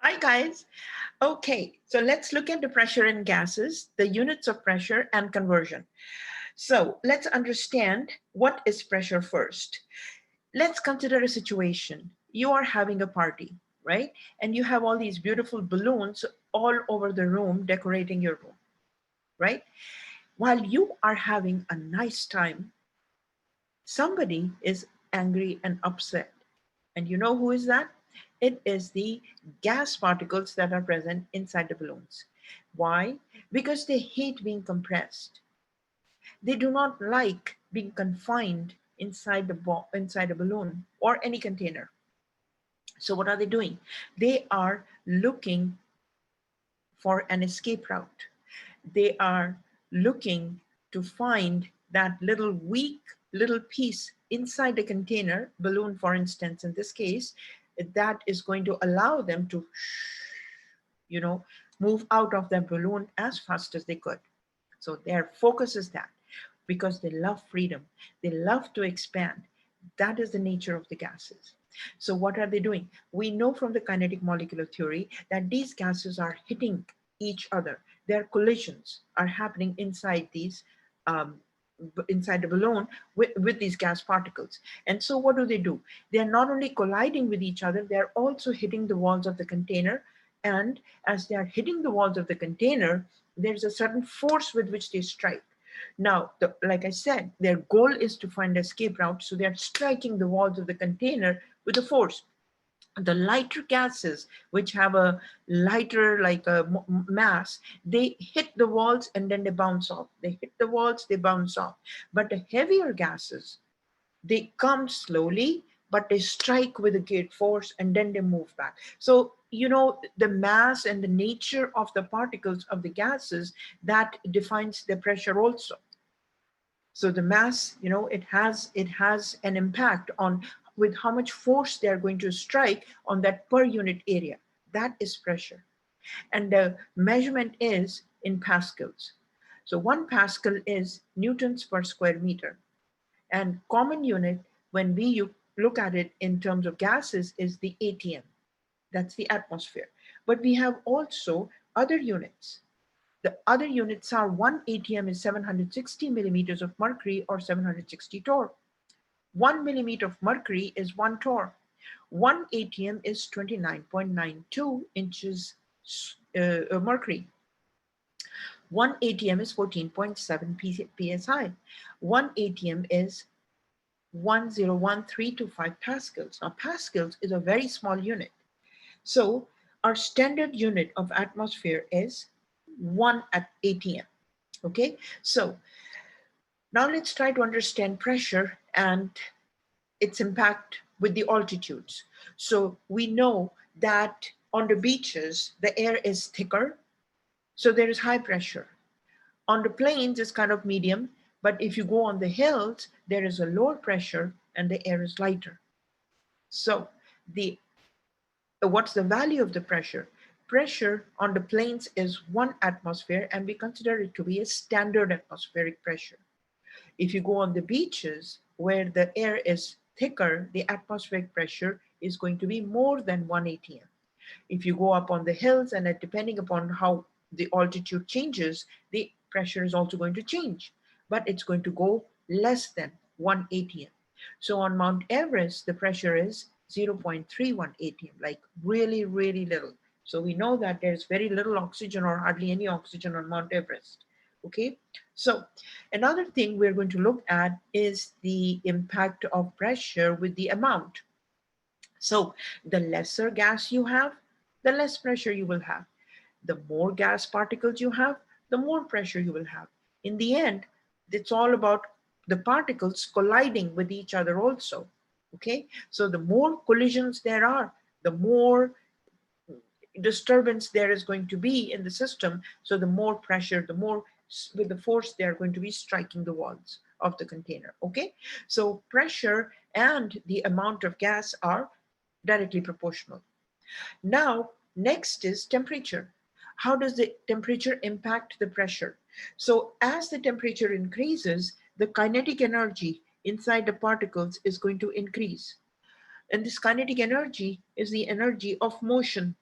Hi guys. Okay, so let's look at the pressure in gases, the units of pressure and conversion. So let's understand what is pressure first. Let's consider a situation. You are having a party, right? And you have all these beautiful balloons all over the room decorating your room, right? While you are having a nice time, somebody is angry and upset. And you know who is that? It is the gas particles that are present inside the balloons. Why? Because they hate being compressed. They do not like being confined inside a balloon or any container. So what are they doing? They are looking for an escape route. They are looking to find that little weak little piece inside the container, balloon for instance, in this case, that is going to allow them to, you know, move out of their balloon as fast as they could. So their focus is that because they love freedom, they love to expand. That is the nature of the gases. So what are they doing? We know from the kinetic molecular theory that these gases are hitting each other. Their collisions are happening inside these um, inside the balloon with these gas particles. And so what do? They are not only colliding with each other, they are also hitting the walls of the container. And as they are hitting the walls of the container, there's a certain force with which they strike. Now, like I said, their goal is to find escape route. So they're striking the walls of the container with a force. The lighter gases, which have a lighter like a mass, they hit the walls and then they bounce off. They hit the walls, they bounce off. But the heavier gases, they come slowly, but they strike with a great force and then they move back. So, the mass and the nature of the particles of the gases, that defines the pressure also. So the mass, it has an impact on with how much force they are going to strike on that per unit area. That is pressure. And the measurement is in pascals. So 1 pascal is newtons per square meter. And common unit, when we look at it in terms of gases, is the ATM. That's the atmosphere. But we have also other units. The other units are 1 ATM is 760 millimeters of mercury or 760 torr. 1 millimeter of mercury is 1 torr. 1 ATM is 29.92 inches mercury. 1 ATM is 14.7 psi. 1 ATM is 101325 pascals. Now, pascals is a very small unit. So our standard unit of atmosphere is 1 ATM. Okay, so now let's try to understand pressure and its impact with the altitudes. So we know that on the beaches, the air is thicker, so there is high pressure. On the plains, it's kind of medium, but if you go on the hills, there is a lower pressure and the air is lighter. So the what's the value of the pressure? Pressure on the plains is 1 atmosphere, and we consider it to be a standard atmospheric pressure. If you go on the beaches where the air is thicker, the atmospheric pressure is going to be more than 1 ATM. If you go up on the hills, and depending upon how the altitude changes, the pressure is also going to change, but it's going to go less than 1 ATM. So on Mount Everest, the pressure is 0.31 ATM, like really, really little. So we know that there's very little oxygen or hardly any oxygen on Mount Everest. Okay, so another thing we're going to look at is the impact of pressure with the amount. So the lesser gas you have, the less pressure you will have. The more gas particles you have, the more pressure you will have. In the end, it's all about the particles colliding with each other also. Okay, so the more collisions there are, the more disturbance there is going to be in the system. So the more pressure, the more with the force they are going to be striking the walls of the container. Okay, so pressure and the amount of gas are directly proportional. Now, next is temperature. How does the temperature impact the pressure? So as the temperature increases, the kinetic energy inside the particles is going to increase. And this kinetic energy is the energy of motion.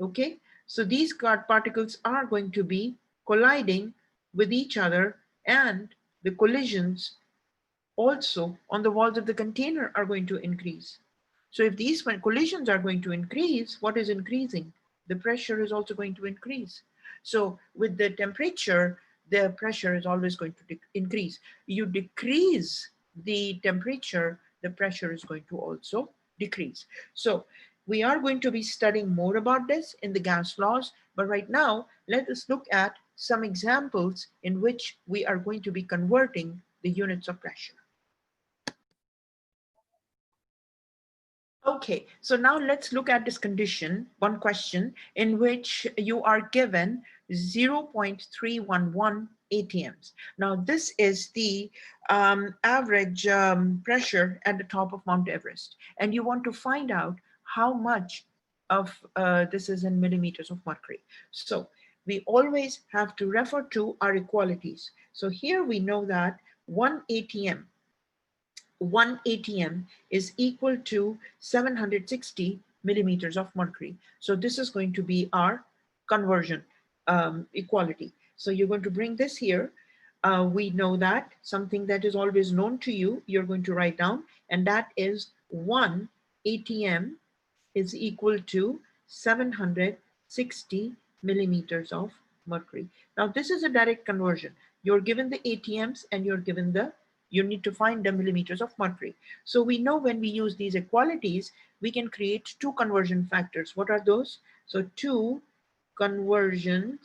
Okay, so these particles are going to be colliding with each other, and the collisions also on the walls of the container are going to increase. So if these collisions are going to increase, what is increasing? The pressure is also going to increase. So with the temperature, the pressure is always going to increase. You decrease the temperature, the pressure is going to also decrease. So we are going to be studying more about this in the gas laws, but right now, let us look at some examples in which we are going to be converting the units of pressure. Okay, so now let's look at this condition, one question, in which you are given 0.311 ATMs. Now, this is the average pressure at the top of Mount Everest, and you want to find out how much of this is in millimeters of mercury. So we always have to refer to our equalities. So here we know that 1 ATM is equal to 760 millimeters of mercury. So this is going to be our conversion equality. So you're going to bring this here. We know that something that is always known to you, you're going to write down, and that is 1 ATM is equal to 760 millimeters of mercury. Now this is a direct conversion. You're given the ATMs and you're given you need to find the millimeters of mercury. So we know when we use these equalities, we can create two conversion factors. What are those? So two conversion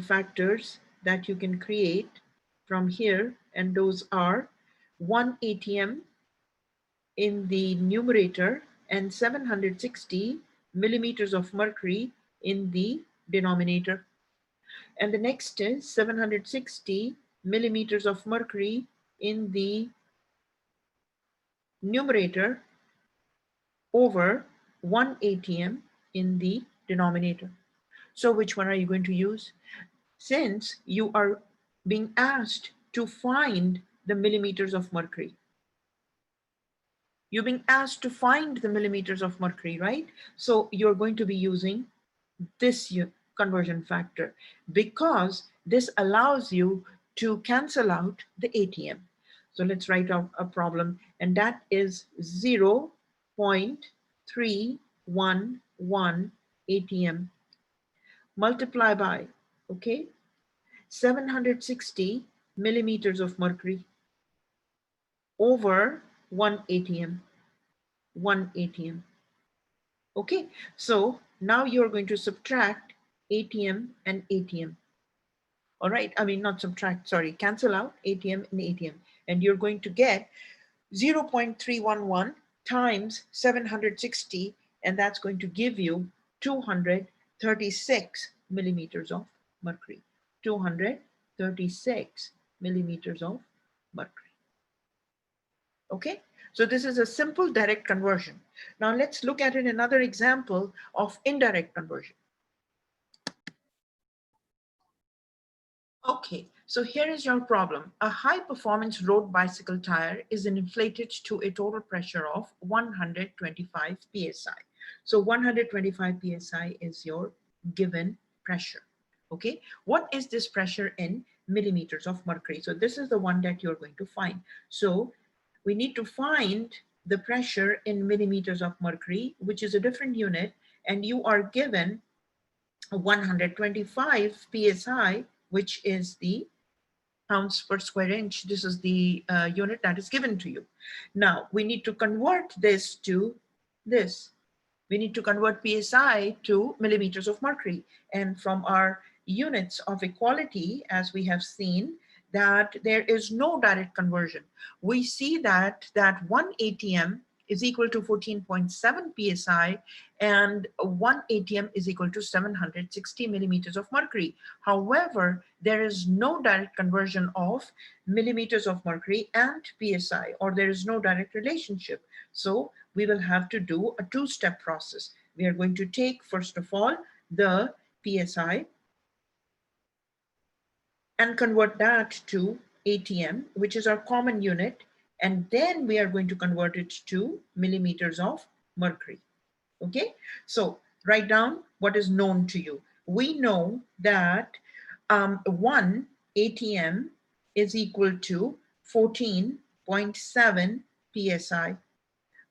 factors that you can create from here, and those are 1 ATM in the numerator and 760 millimeters of mercury in the denominator. And the next is 760 millimeters of mercury in the numerator over 1 ATM in the denominator. So which one are you going to use? Since you are being asked to find the millimeters of mercury, you're being asked to find the millimeters of mercury, right? So you're going to be using this conversion factor because this allows you to cancel out the ATM. So let's write out a problem, and that is 0.311 ATM multiply by, okay, 760 millimeters of mercury over 1 ATM. Okay, so now you're going to subtract ATM and ATM. All right, I mean not subtract, sorry, cancel out ATM and ATM. And you're going to get 0.311 times 760, and that's going to give you 236 millimeters of mercury. 236 millimeters of mercury. Okay, so this is a simple direct conversion. Now let's look at another example of indirect conversion. Okay, so here is your problem. A high performance road bicycle tire is inflated to a total pressure of 125 psi. So 125 psi is your given pressure. Okay, what is this pressure in millimeters of mercury? So this is the one that you're going to find. So we need to find the pressure in millimeters of mercury, which is a different unit, and you are given 125 psi, which is the pounds per square inch. This is the unit that is given to you. Now we need to convert this to this. We need to convert psi to millimeters of mercury, and from our units of equality, as we have seen, that there is no direct conversion. We see that 1 ATM is equal to 14.7 psi and 1 ATM is equal to 760 millimeters of mercury. However, there is no direct conversion of millimeters of mercury and psi, or there is no direct relationship. So we will have to do a two-step process. We are going to take, first of all, the psi and convert that to ATM, which is our common unit, and then we are going to convert it to millimeters of mercury. Okay, so write down what is known to you. We know that 1 atm is equal to 14.7 psi.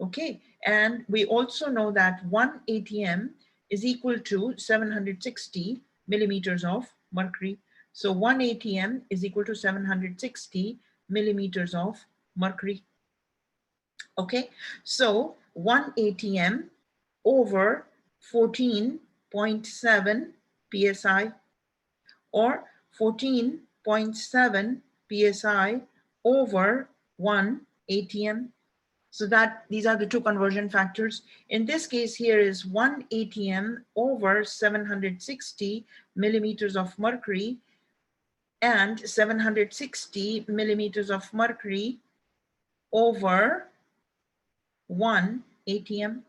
Okay, and we also know that 1 atm is equal to 760 millimeters of mercury. So 1 atm is equal to 760 millimeters of mercury. Okay, so 1 atm over 14.7 psi, or 14.7 psi over 1 atm. So that these are the two conversion factors. In this case, here is 1 atm over 760 millimeters of mercury and 760 millimeters of mercury over 1 atm.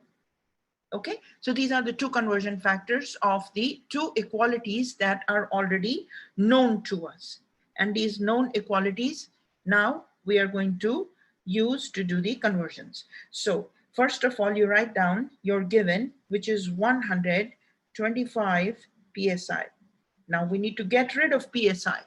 Okay, so these are the two conversion factors of the two equalities that are already known to us. And these known equalities, now we are going to use to do the conversions. So first of all, you write down your given, which is 125 psi. Now we need to get rid of psi,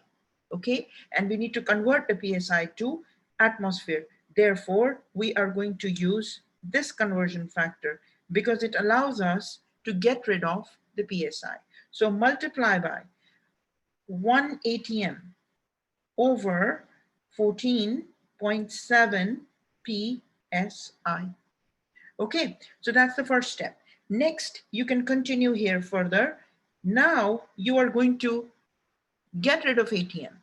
okay? And we need to convert the psi to atmosphere. Therefore, we are going to use this conversion factor because it allows us to get rid of the psi. So multiply by 1 atm over 14.7 psi. Okay, so that's the first step. Next, you can continue here further. Now you are going to get rid of atm,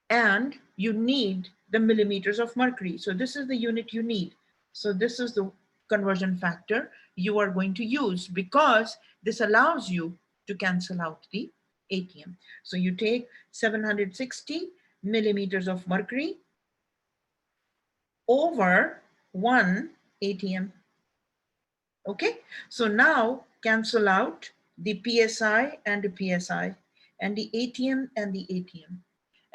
and you need the millimeters of mercury. So this is the unit you need. So this is the conversion factor you are going to use because this allows you to cancel out the atm. So you take 760 millimeters of mercury over 1 atm. Okay, so now cancel out the psi and the psi and the atm and the atm.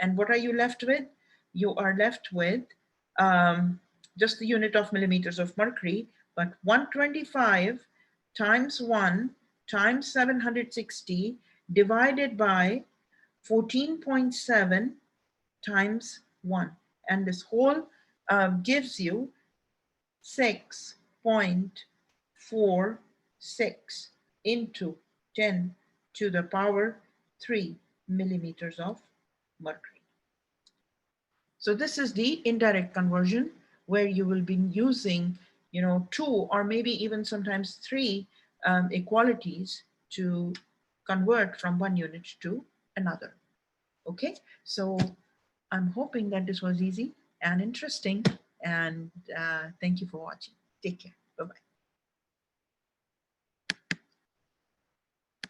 And what are you left with? You are left with just the unit of millimeters of mercury, but 125 times 1 times 760 divided by 14.7 times 1. And this whole gives you 6.46 into 10 to the power 3 millimeters of mercury. So this is the indirect conversion where you will be using, two or maybe even sometimes three equalities to convert from one unit to another. Okay, so I'm hoping that this was easy and interesting, and thank you for watching. Take care. Bye-bye.